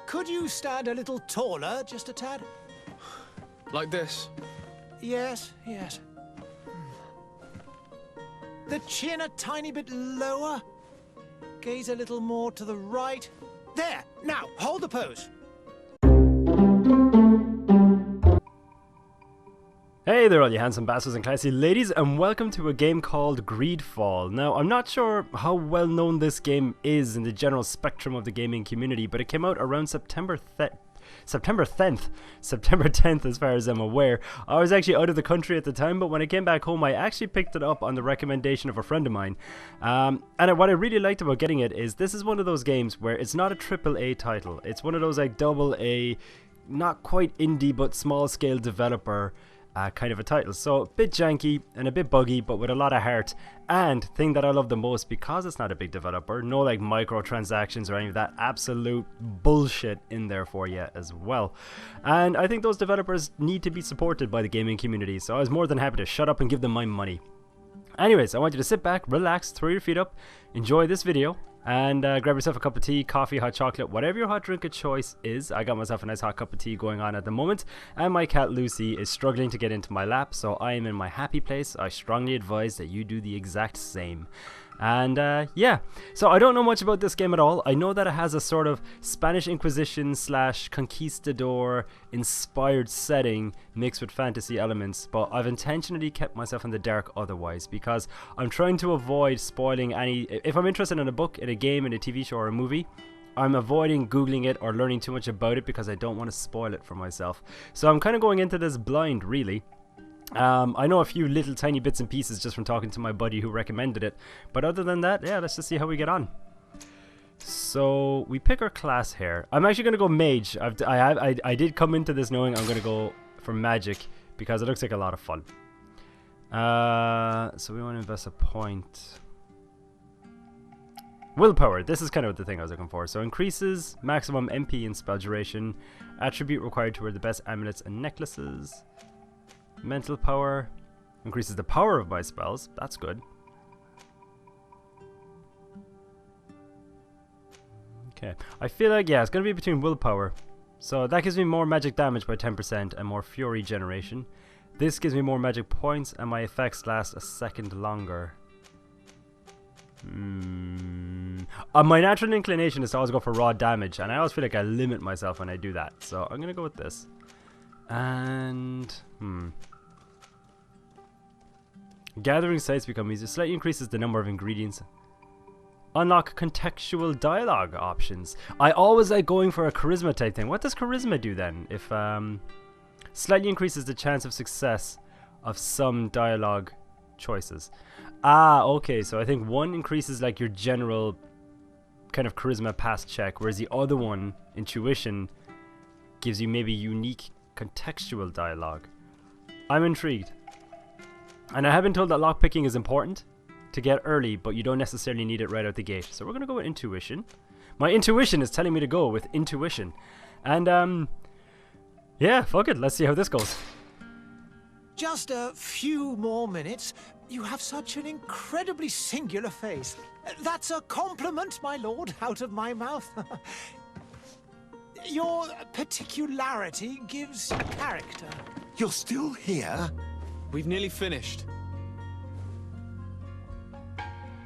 Could you stand a little taller, just a tad? Like this? Yes, yes. The chin a tiny bit lower. Gaze a little more to the right. There! Now, hold the pose. Hey there all you handsome bastards and classy ladies, and welcome to a game called Greedfall. Now, I'm not sure how well known this game is in the general spectrum of the gaming community, but it came out around September 10th as far as I'm aware. I was actually out of the country at the time, but when I came back home I actually picked it up on the recommendation of a friend of mine. And what I really liked about getting it is this is one of those games where it's not a AAA title. It's one of those like AA, not quite indie but small scale developer kind of a title. So a bit janky and a bit buggy, but with a lot of heart. And thing that I love the most, because it's not a big developer, no like microtransactions or any of that absolute bullshit in there for you as well. And I think those developers need to be supported by the gaming community, so I was more than happy to shut up and give them my money. Anyways, I want you to sit back, relax, throw your feet up, enjoy this video, and grab yourself a cup of tea, coffee, hot chocolate, whatever your hot drink of choice is. I got myself a nice hot cup of tea going on at the moment, and my cat Lucy is struggling to get into my lap, so I am in my happy place. I strongly advise that you do the exact same. And yeah, so I don't know much about this game at all. I know that it has a sort of Spanish Inquisition / conquistador inspired setting mixed with fantasy elements, but I've intentionally kept myself in the dark otherwise because I'm trying to avoid spoiling any. If I'm interested in a book, in a game, in a TV show or a movie, I'm avoiding googling it or learning too much about it because I don't want to spoil it for myself. So I'm kind of going into this blind, really. I know a few little tiny bits and pieces just from talking to my buddy who recommended it, but other than that, yeah, let's just see how we get on. So we pick our class here. I'm actually going to go mage. I did come into this knowing I'm going to go for magic because it looks like a lot of fun. So we want to invest a point. Willpower, this is kind of the thing I was looking for. So increases maximum MP and spell duration. Attribute required to wear the best amulets and necklaces. Mental power increases the power of my spells. That's good. Okay, I feel like, yeah, it's going to be between willpower. So that gives me more magic damage by 10% and more fury generation. This gives me more magic points and my effects last a second longer. My natural inclination is to always go for raw damage, and I always feel like I limit myself when I do that. So I'm going to go with this. And gathering sites become easier. Slightly increases the number of ingredients. Unlock contextual dialogue options. I always like going for a charisma type thing. What does charisma do then? If slightly increases the chance of success of some dialogue choices. Ah, okay. So I think one increases like your general kind of charisma pass check, whereas the other one, intuition, gives you maybe unique contextual dialogue. I'm intrigued. And I have been told that lockpicking is important to get early, but you don't necessarily need it right out the gate. So we're going to go with intuition. My intuition is telling me to go with intuition. And yeah, fuck it. Let's see how this goes. Just a few more minutes. You have such an incredibly singular face. That's a compliment, my lord, out of my mouth. Your particularity gives character. You're still here? We've nearly finished.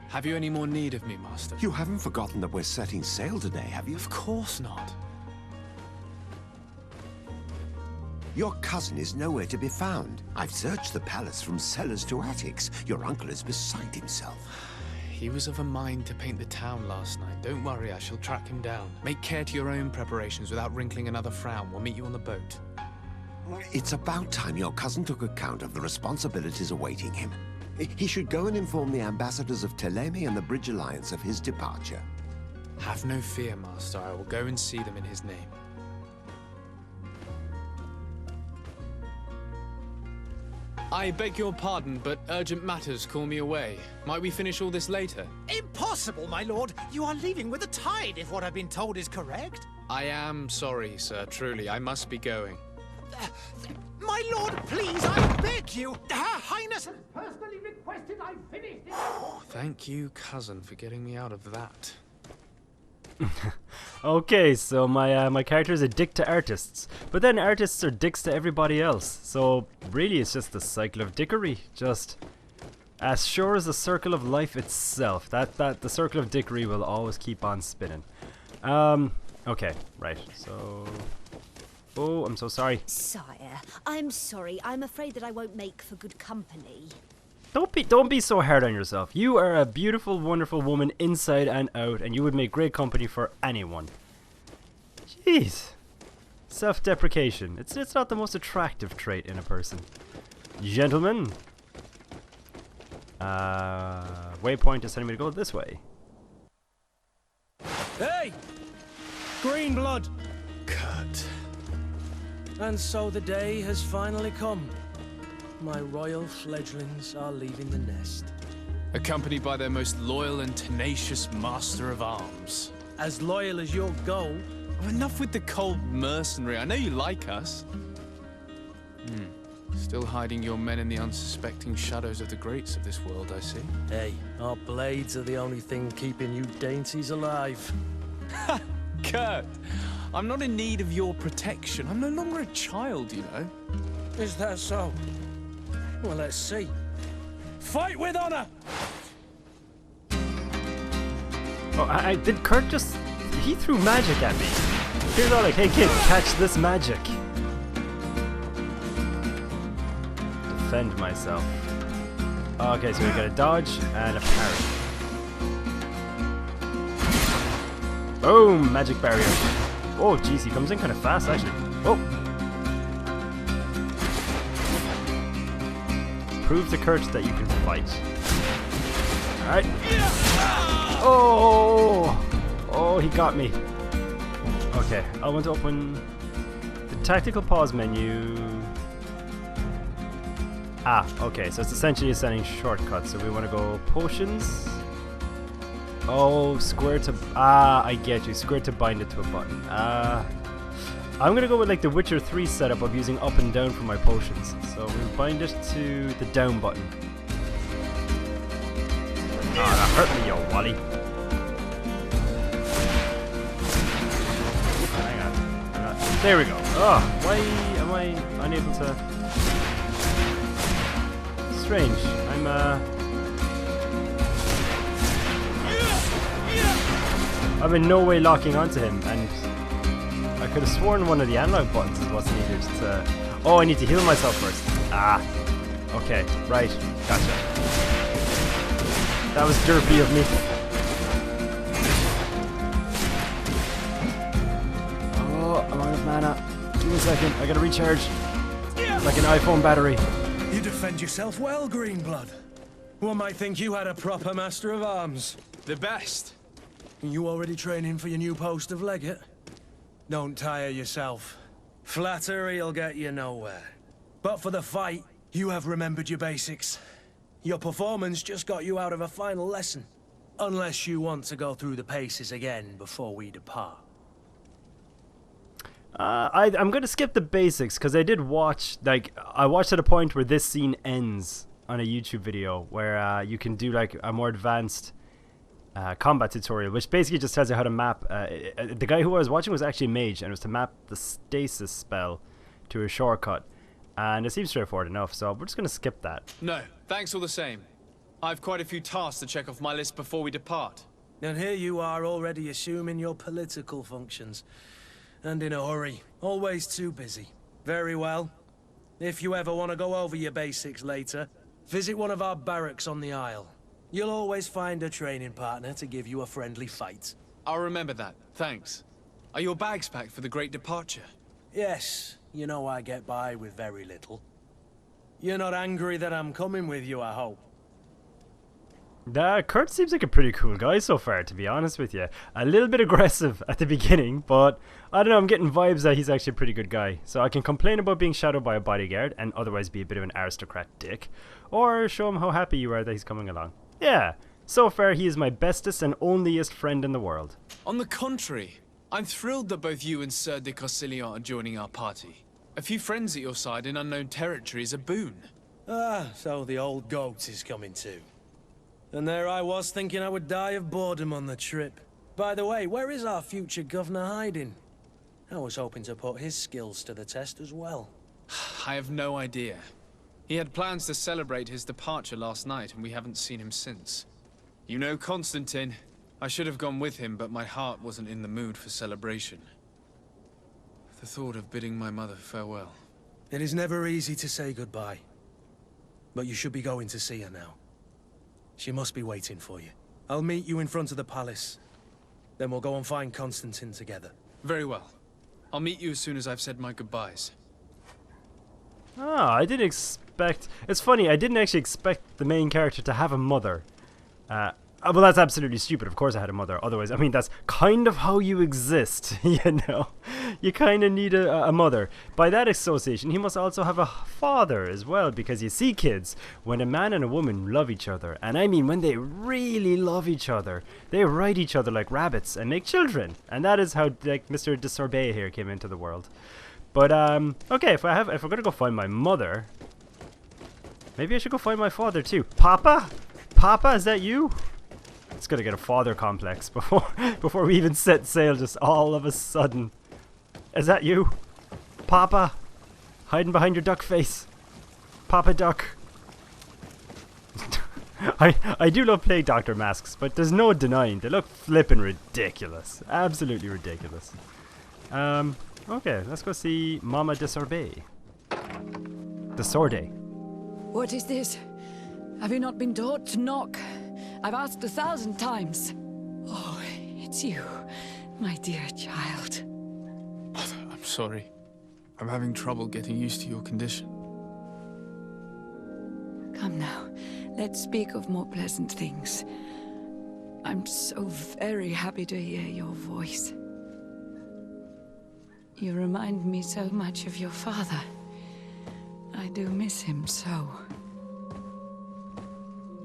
Have you any more need of me, Master? You haven't forgotten that we're setting sail today, have you? Of course not. Your cousin is nowhere to be found. I've searched the palace from cellars to attics. Your uncle is beside himself. He was of a mind to paint the town last night. Don't worry, I shall track him down. Make care to your own preparations without wrinkling another frown. We'll meet you on the boat. It's about time your cousin took account of the responsibilities awaiting him. He should go and inform the ambassadors of Telemi and the Bridge Alliance of his departure. Have no fear, Master. I will go and see them in his name. I beg your pardon, but urgent matters call me away. Might we finish all this later? Impossible, my lord. You are leaving with the tide, if what I've been told is correct. I am sorry, sir. Truly, I must be going. My lord, please, I beg you. Her Highness has personally requested I finish this. Thank you, cousin, for getting me out of that. Okay, so my character is a dick to artists, but then artists are dicks to everybody else. So really, it's just a cycle of dickery. Just as sure as the circle of life itself. That the circle of dickery will always keep on spinning. Okay, right. So, oh, I'm so sorry. Sire, I'm sorry. I'm afraid that I won't make for good company. Don't be so hard on yourself. You are a beautiful, wonderful woman inside and out, and you would make great company for anyone. Jeez. Self-deprecation. It's not the most attractive trait in a person. Gentlemen. Waypoint is telling me to go this way. Hey! Green blood! Kurt. And so the day has finally come. My royal fledglings are leaving the nest. Accompanied by their most loyal and tenacious master of arms. As loyal as you'll go. Oh, enough with the cold mercenary. I know you like us. Still hiding your men in the unsuspecting shadows of the greats of this world, I see. Hey, our blades are the only thing keeping you dainties alive. Ha! Kurt! I'm not in need of your protection. I'm no longer a child, you know. Is that so? Well, let's see. Fight with honor! Oh, did Kurt just... He threw magic at me. Here's all like, hey kid, catch this magic. Defend myself. Okay, so we got a dodge and a parry. Boom! Magic barrier. Oh, jeez, he comes in kind of fast, actually. Oh! Prove to Kurt that you can fight. Alright. Oh! Oh, he got me. Okay, I want to open the tactical pause menu. Ah, okay, so it's essentially assigning shortcuts. So we want to go potions. Oh, square to... Ah, I get you. Square to bind it to a button. I'm going to go with like the Witcher 3 setup of using up and down for my potions. So we bind it to the down button. Ah, that hurt me, yo, Wally. Hang on. There we go. Oh, why am I unable to... Strange. I'm in no way locking onto him, and I could have sworn one of the analog buttons is what's needed to... Oh, I need to heal myself first. Ah. Okay, right. Gotcha. That was derpy of me. Oh, I'm out of mana. Give me a second. I gotta recharge. Like an iPhone battery. You defend yourself well, Greenblood. One might think you had a proper master of arms. The best. You already training for your new post of legate? Don't tire yourself. Flattery'll get you nowhere. But for the fight, you have remembered your basics. Your performance just got you out of a final lesson. Unless you want to go through the paces again before we depart. I'm going to skip the basics because I did watch, like, I watched to the point where this scene ends on a YouTube video where you can do like a more advanced combat tutorial, which basically just tells you how to map. The guy who I was watching was actually a mage, and it was to map the stasis spell to a shortcut. And it seems straightforward enough, so we're just going to skip that. No, thanks all the same. I've quite a few tasks to check off my list before we depart. And here you are already assuming your political functions. And in a hurry. Always too busy. Very well. If you ever want to go over your basics later, visit one of our barracks on the Isle. You'll always find a training partner to give you a friendly fight. I'll remember that, thanks. Are your bags packed for the great departure? Yes, you know I get by with very little. You're not angry that I'm coming with you, I hope. Kurt seems like a pretty cool guy so far, to be honest with you. A little bit aggressive at the beginning, but I don't know, I'm getting vibes that he's actually a pretty good guy. So I can complain about being shadowed by a bodyguard and otherwise be a bit of an aristocrat dick, or show him how happy you are that he's coming along. Yeah, so far he is my bestest and onlyest friend in the world. On the contrary, I'm thrilled that both you and Sir de Corsilion are joining our party. A few friends at your side in unknown territory is a boon. Ah, so the old goat is coming too. And there I was thinking I would die of boredom on the trip. By the way, where is our future governor hiding? I was hoping to put his skills to the test as well. I have no idea. He had plans to celebrate his departure last night, and we haven't seen him since. You know Constantine. I should have gone with him, but my heart wasn't in the mood for celebration. The thought of bidding my mother farewell. It is never easy to say goodbye. But you should be going to see her now. She must be waiting for you. I'll meet you in front of the palace. Then we'll go and find Constantine together. Very well. I'll meet you as soon as I've said my goodbyes. Ah, I didn't expect... It's funny, I didn't actually expect the main character to have a mother. Well, that's absolutely stupid. Of course I had a mother. Otherwise, I mean, that's kind of how you exist, you know? You kind of need a mother. By that association, he must also have a father as well, because you see, kids, when a man and a woman love each other, and I mean when they really love each other, they ride each other like rabbits and make children. And that is how, like, Mr. de Sorbet here came into the world. But, okay, if we're gonna go find my mother, maybe I should go find my father too. Papa? Papa, is that you? It's gonna get a father complex before we even set sail, just all of a sudden. Is that you? Papa? Hiding behind your duck face. Papa Duck. I do love playing Doctor Masks, but there's no denying, they look flippin' ridiculous. Absolutely ridiculous. Okay, let's go see Mama de Sorbet. De Sardet. What is this? Have you not been taught to knock? I've asked 1,000 times. Oh, it's you, my dear child. Mother, I'm sorry. I'm having trouble getting used to your condition. Come now, let's speak of more pleasant things. I'm so very happy to hear your voice. You remind me so much of your father. I do miss him so.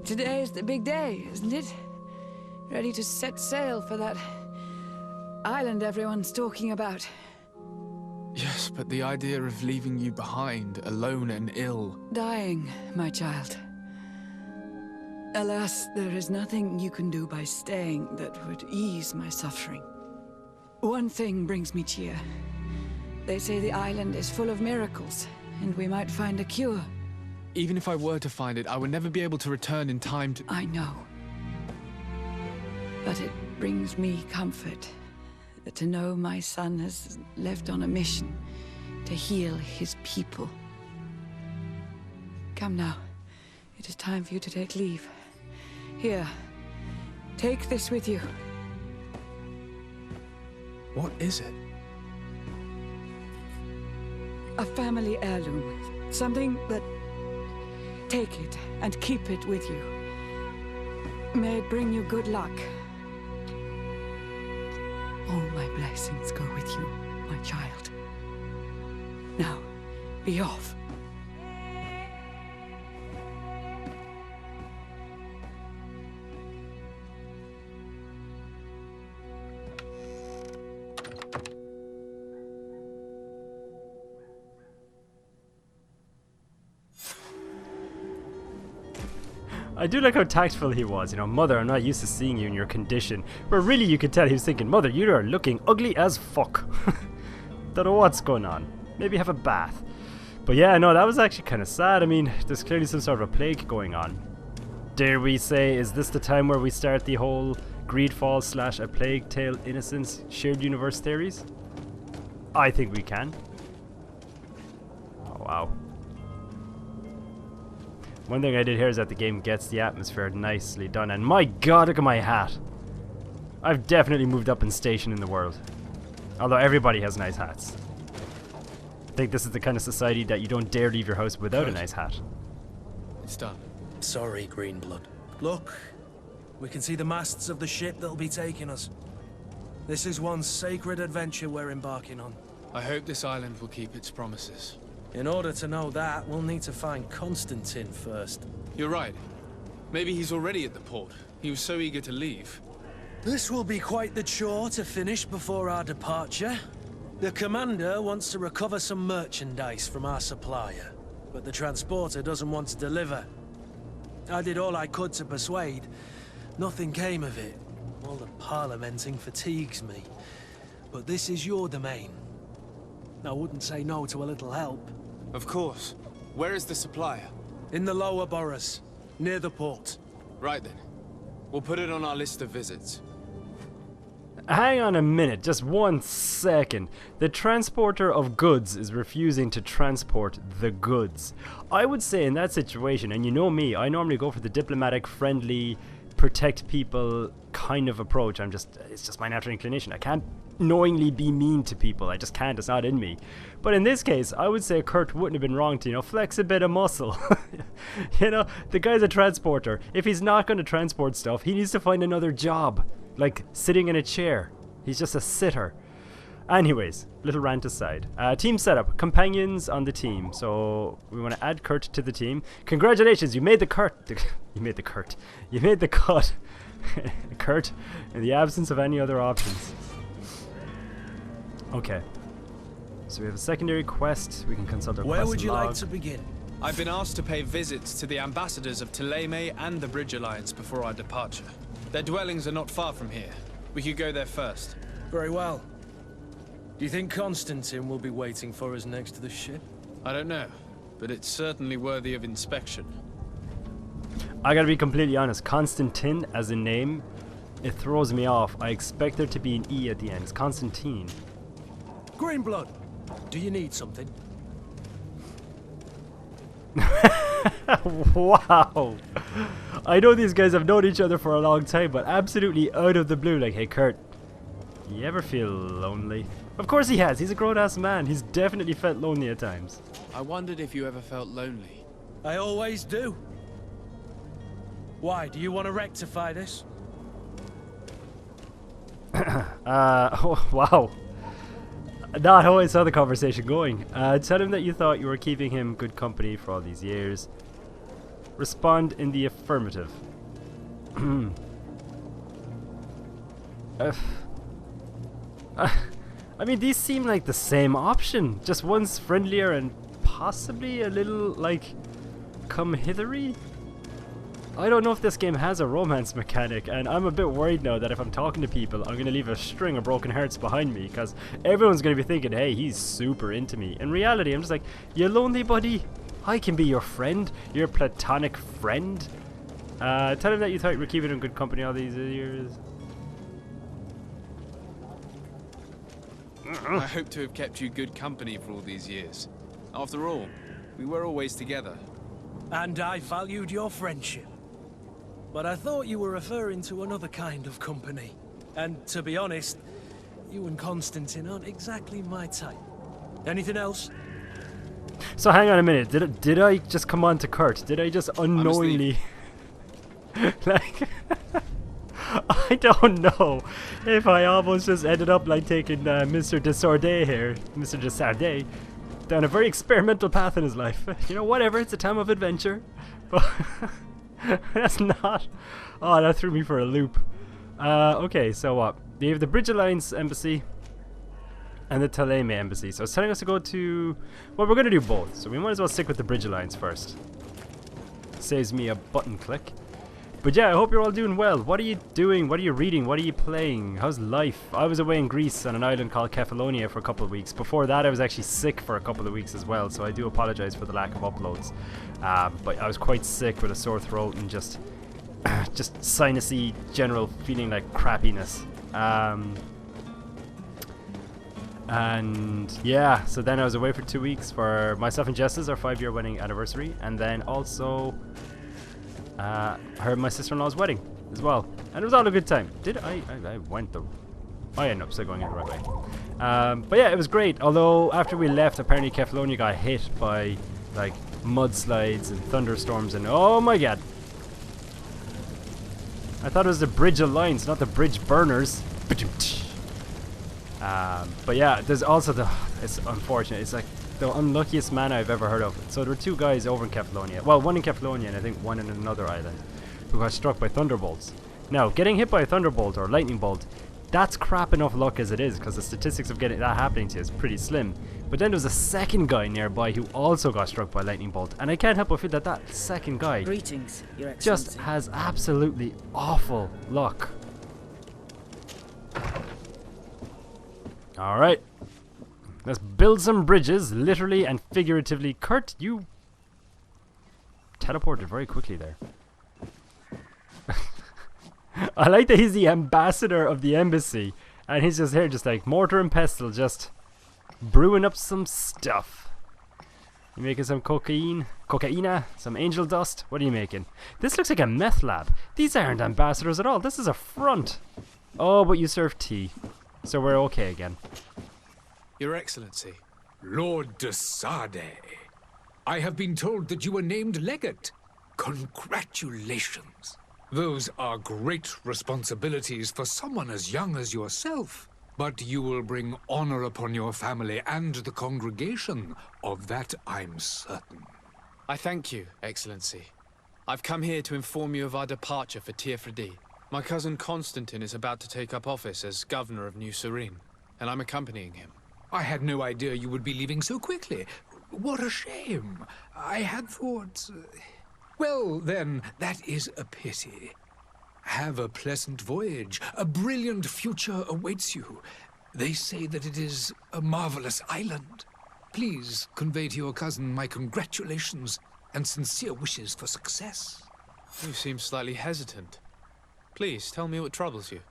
Today is the big day, isn't it? Ready to set sail for that island everyone's talking about. Yes, but the idea of leaving you behind, alone and ill... Dying, my child. Alas, there is nothing you can do by staying that would ease my suffering. One thing brings me cheer. They say the island is full of miracles, and we might find a cure. Even if I were to find it, I would never be able to return in time to... I know. But it brings me comfort to know my son has left on a mission to heal his people. Come now. It is time for you to take leave. Here, take this with you. What is it? A family heirloom. Something that... Take it and keep it with you. May it bring you good luck. All my blessings go with you, my child. Now, be off. I do like how tactful he was, you know, Mother, I'm not used to seeing you in your condition. Where really you could tell he was thinking, Mother, you are looking ugly as fuck. Don't know what's going on. Maybe have a bath. But yeah, no, that was actually kind of sad. I mean, there's clearly some sort of a plague going on. Dare we say, is this the time where we start the whole Greedfall / A Plague Tale Innocence shared universe theories? I think we can. Oh, wow. One thing I did here is that the game gets the atmosphere nicely done, and my god, look at my hat. I've definitely moved up in station in the world. Although everybody has nice hats. I think this is the kind of society that you don't dare leave your house without a nice hat. It's done. Sorry, Greenblood. Look, we can see the masts of the ship that'll be taking us. This is one sacred adventure we're embarking on. I hope this island will keep its promises. In order to know that, we'll need to find Constantine first. You're right. Maybe he's already at the port. He was so eager to leave. This will be quite the chore to finish before our departure. The commander wants to recover some merchandise from our supplier, but the transporter doesn't want to deliver. I did all I could to persuade. Nothing came of it. All the parliamenting fatigues me. But this is your domain. I wouldn't say no to a little help. Of course. Where is the supplier? In the lower boroughs, near the port. Right then. We'll put it on our list of visits. Hang on a minute, just 1 second. The transporter of goods is refusing to transport the goods. I would say in that situation, and you know me, I normally go for the diplomatic, friendly, protect people kind of approach. It's just my natural inclination. I can't knowingly be mean to people. I just can't, it's not in me. But in this case, I would say Kurt wouldn't have been wrong to, flex a bit of muscle. The guy's a transporter. If he's not going to transport stuff, he needs to find another job. Like sitting in a chair. He's just a sitter. Anyways, little rant aside. Team setup. Companions on the team. So we want to add Kurt to the team. Congratulations, you made the Kurt. You made the cut. Kurt, in the absence of any other options. Okay. So we have a secondary quest. We can consult our quest Where would you log. like to begin? I've been asked to pay visits to the ambassadors of Thélème and the Bridge Alliance before our departure. Their dwellings are not far from here. We could go there first. Very well. Do you think Constantine will be waiting for us next to the ship? I don't know, but it's certainly worthy of inspection. I gotta be completely honest. Constantine as a name, it throws me off. I expect there to be an E at the end. It's Constantine. Greenblood, do you need something? Wow. I know these guys have known each other for a long time, but absolutely out of the blue, like, hey Kurt, you ever feel lonely? Of course he has. He's a grown-ass man. He's definitely felt lonely at times. I wondered if you ever felt lonely. I always do. Why, do you want to rectify this? Oh, wow. Not how I saw the conversation going. Tell him that you thought you were keeping him good company for all these years. Respond in the affirmative. I mean, these seem like the same option. Just one's friendlier and possibly a little, like, come hithery? I don't know if this game has a romance mechanic, and I'm a bit worried now that if I'm talking to people, I'm going to leave a string of broken hearts behind me, because everyone's going to be thinking, hey, he's super into me. In reality, I'm just like, you lonely buddy? I can be your friend, your platonic friend. Tell him that you thought you were keeping him good company all these years. I hope to have kept you good company for all these years. After all, we were always together. And I valued your friendship. But I thought you were referring to another kind of company. And to be honest, you and Constantine aren't exactly my type. Anything else? So hang on a minute, did I just come on to Kurt? Did I just unknowingly... like... I don't know if I almost just ended up like taking Mr. de Sardet here, Mr. de Sardet, down a very experimental path in his life. You know, whatever, it's a time of adventure. But that's not... Oh, that threw me for a loop. Okay, so what? They have the Bridge Alliance Embassy and the Thélème Embassy. So it's telling us to go to... Well, we're going to do both, so we might as well stick with the Bridge Alliance first. Saves me a button click. But yeah, I hope you're all doing well. What are you doing? What are you reading? What are you playing? How's life? I was away in Greece on an island called Kefalonia for a couple of weeks. Before that, I was actually sick for a couple of weeks as well, so I do apologize for the lack of uploads. But I was quite sick with a sore throat and just sinusy general feeling like crappiness. And yeah, so then I was away for 2 weeks for myself and Jess's, our 5-year wedding anniversary, and then also her and my sister-in-law's wedding as well, and it was all a good time. I went the... I ended up still going in the right way. But yeah, it was great, although after we left, apparently Kefalonia got hit by like mudslides and thunderstorms and oh my god. I thought it was the Bridge Alliance, not the Bridge Burners. But yeah, there's also it's unfortunate, it's like the unluckiest man I've ever heard of. So there were 2 guys over in Kefalonia, well, one in Kefalonia and I think one in another island, who got struck by thunderbolts. Now, getting hit by a thunderbolt or lightning bolt, that's crap enough luck as it is, because the statistics of getting that happening to you is pretty slim. But then there was a second guy nearby who also got struck by a lightning bolt, and I can't help but feel that that second guy Greetings, Your Excellency. just has absolutely awful luck. Alright. Let's build some bridges, literally and figuratively. Kurt, you teleported very quickly there. I like that he's the ambassador of the embassy. And he's just here, just like mortar and pestle, just brewing up some stuff. You making some cocaina, some angel dust? What are you making? This looks like a meth lab. These aren't ambassadors at all. This is a front. Oh, but you serve tea. So we're okay again. Your Excellency. Lord de Sardet, I have been told that you were named legate. Congratulations. Those are great responsibilities for someone as young as yourself. But you will bring honor upon your family and the congregation. Of that I'm certain. I thank you, Excellency. I've come here to inform you of our departure for Teer Fradee. My cousin Constantine is about to take up office as governor of New Serene, and I'm accompanying him. I had no idea you would be leaving so quickly. What a shame. I had thought... Well, then, that is a pity. Have a pleasant voyage. A brilliant future awaits you. They say that it is a marvelous island. Please convey to your cousin my congratulations and sincere wishes for success. You seem slightly hesitant. Please, tell me what troubles you.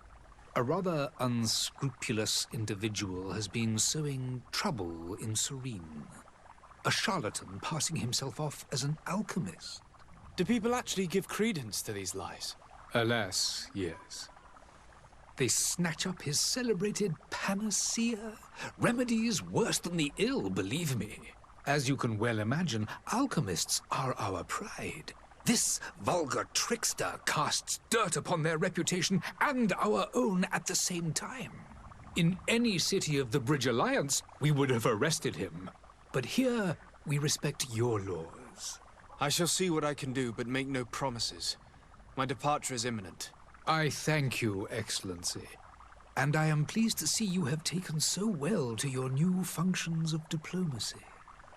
A rather unscrupulous individual has been sowing trouble in Serene. A charlatan passing himself off as an alchemist. Do people actually give credence to these lies? Alas, yes. They snatch up his celebrated panacea. Remedies worse than the ill, believe me. As you can well imagine, alchemists are our pride. This vulgar trickster casts dirt upon their reputation and our own at the same time. In any city of the Bridge Alliance, we would have arrested him. But here, we respect your laws. I shall see what I can do, but make no promises. My departure is imminent. I thank you, Excellency. And I am pleased to see you have taken so well to your new functions of diplomacy.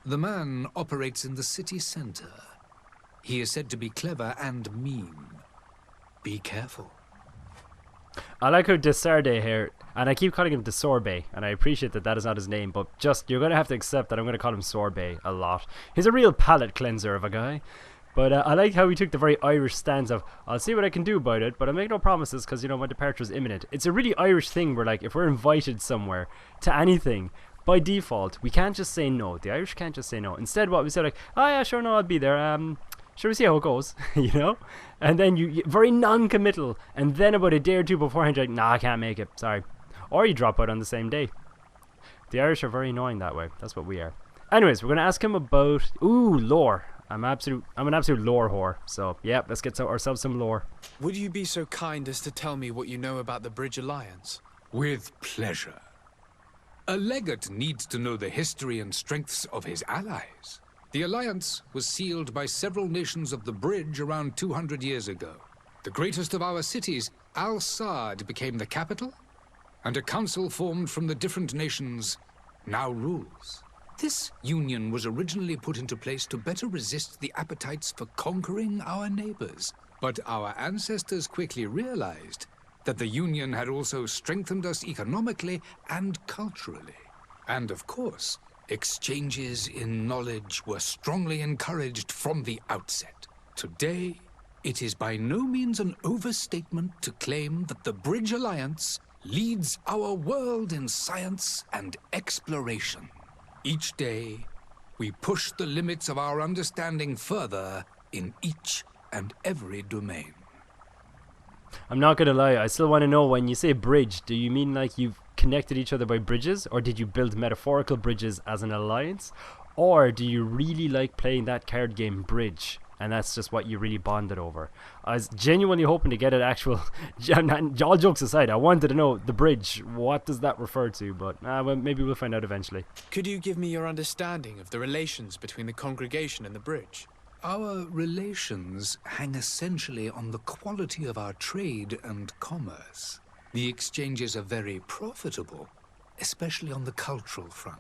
The man operates in the city center. He is said to be clever and mean. Be careful. I like how de Sardet here, and I keep calling him de Sorbet, and I appreciate that that is not his name, but just, you're going to have to accept that I'm going to call him Sorbet a lot. He's a real palate cleanser of a guy. But I like how he took the very Irish stance of, I'll see what I can do about it, but I'll make no promises because, you know, my departure is imminent. It's a really Irish thing where, like, if we're invited somewhere to anything, by default, we can't just say no. The Irish can't just say no. Instead, what we say, like, oh yeah, sure, no, I'll be there. Shall we see how it goes? You know? And then you very non-committal. And then about a day or two beforehand, you're like, nah, I can't make it. Sorry. Or you drop out on the same day. The Irish are very annoying that way. That's what we are. Anyways, we're going to ask him about... Ooh, lore. I'm an absolute lore whore. So, yeah, let's get ourselves some lore. Would you be so kind as to tell me what you know about the Bridge Alliance? With pleasure. A legate needs to know the history and strengths of his allies. The alliance was sealed by several nations of the Bridge around 200 years ago. The greatest of our cities, Al-Sad, became the capital, and a council formed from the different nations now rules. This union was originally put into place to better resist the appetites for conquering our neighbors. But our ancestors quickly realized that the union had also strengthened us economically and culturally. And of course, exchanges in knowledge were strongly encouraged from the outset. Today, it is by no means an overstatement to claim that the Bridge Alliance leads our world in science and exploration. Each day, we push the limits of our understanding further in each and every domain. I'm not gonna lie, I still want to know, when you say bridge, do you mean like you've connected each other by bridges, or did you build metaphorical bridges as an alliance, or do you really like playing that card game Bridge, and that's just what you really bonded over? I was genuinely hoping to get an actual, all jokes aside, I wanted to know the bridge, what does that refer to, but well, maybe we'll find out eventually. Could you give me your understanding of the relations between the congregation and the Bridge? Our relations hang essentially on the quality of our trade and commerce. The exchanges are very profitable, especially on the cultural front.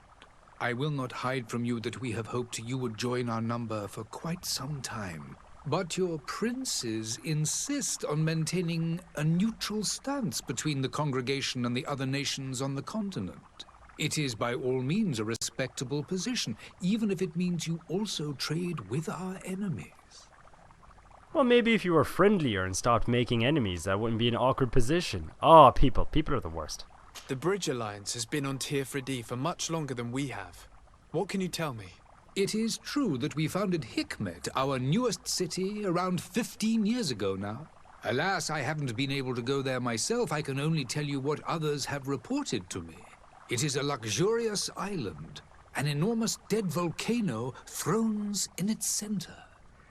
I will not hide from you that we have hoped you would join our number for quite some time. But your princes insist on maintaining a neutral stance between the congregation and the other nations on the continent. It is by all means a respectable position, even if it means you also trade with our enemies. Well, maybe if you were friendlier and stopped making enemies, that wouldn't be an awkward position. Oh, people are the worst. The Bridge Alliance has been on Teer Fradee for much longer than we have. What can you tell me? It is true that we founded Hikmet, our newest city, around 15 years ago now. Alas, I haven't been able to go there myself. I can only tell you what others have reported to me. It is a luxurious island. An enormous dead volcano thrones in its center.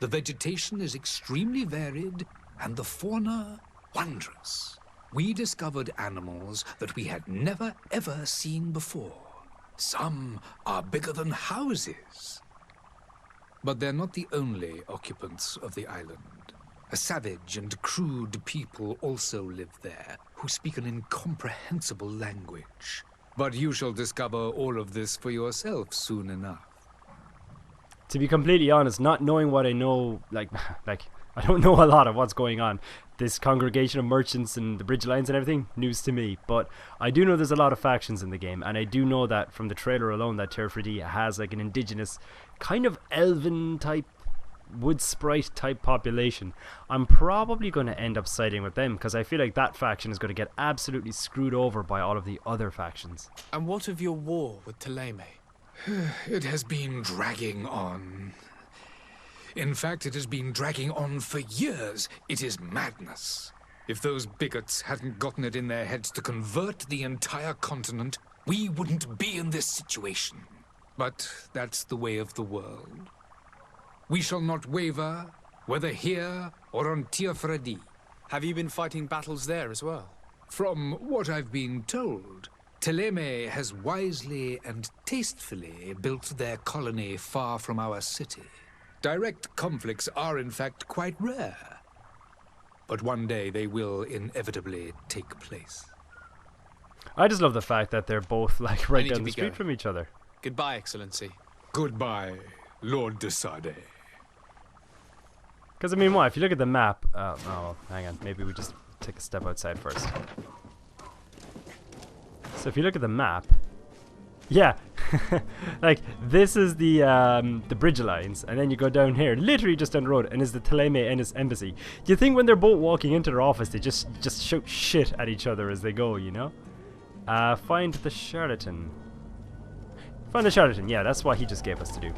The vegetation is extremely varied, and the fauna wondrous. We discovered animals that we had never ever seen before. Some are bigger than houses. But they're not the only occupants of the island. A savage and crude people also live there, who speak an incomprehensible language. But you shall discover all of this for yourself soon enough. To be completely honest, not knowing what I know, like I don't know a lot of what's going on. This congregation of merchants and the Bridge Alliance and everything, news to me. But I do know there's a lot of factions in the game, and I do know that from the trailer alone that Teer Fradee has like an indigenous, kind of elven type, wood sprite type population. I'm probably going to end up siding with them, because I feel like that faction is going to get absolutely screwed over by all of the other factions. And what of your war with Thélème? It has been dragging on. In fact, it has been dragging on for years. It is madness. If those bigots hadn't gotten it in their heads to convert the entire continent, we wouldn't be in this situation. But that's the way of the world. We shall not waver, whether here or on Teer Fradee. Have you been fighting battles there as well? From what I've been told, Thélème has wisely and tastefully built their colony far from our city. Direct conflicts are in fact quite rare. But one day they will inevitably take place. I just love the fact that they're both like right down the street from each other. Goodbye, Excellency. Goodbye, Lord de Sardet. Because I mean, what if you look at the map? Oh, hang on. Maybe we just take a step outside first. So if you look at the map, yeah, like this is the Bridge Alliance, and then you go down here, literally just down the road, and is the Thélème embassy. Do you think when they're both walking into their office, they just shout shit at each other as they go? You know? Find the charlatan. Find the charlatan. Yeah, that's what he just gave us to do.